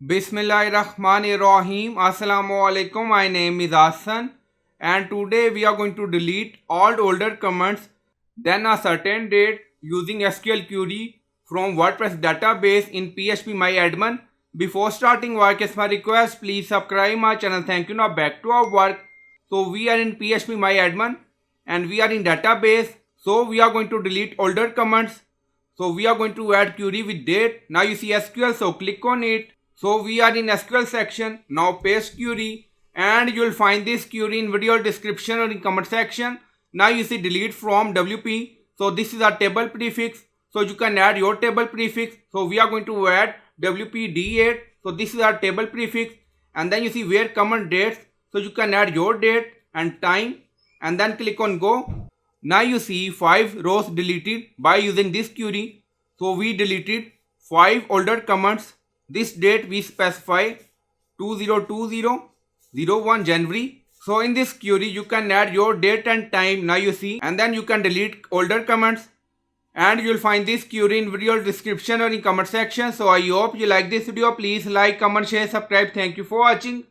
Bismillahirrahmanirrahim. Assalamu alaikum. My name is Hassan, and today we are going to delete all older comments then a certain date using SQL Query from WordPress database in phpMyAdmin. Before starting work, as my request, please subscribe my channel. Thank you. Now back to our work. So we are in phpMyAdmin and we are in database. So we are going to delete older comments. So we are going to add query with date. Now you see SQL, so click on it. So we are in SQL section. Now paste query and you will find this query in video description or in comment section. Now you see delete from WP. So this is our table prefix. So you can add your table prefix. So we are going to add WP D8. So this is our table prefix. And then you see where comment dates. So you can add your date and time and then click on go. Now you see 5 rows deleted by using this query. So we deleted 5 older comments. This date we specify 2020-01 January. So in this query you can add your date and time. Now you see, and then you can delete older comments. And you will find this query in video description or in comment section. So I hope you like this video. Please like, comment, share, subscribe. Thank you for watching.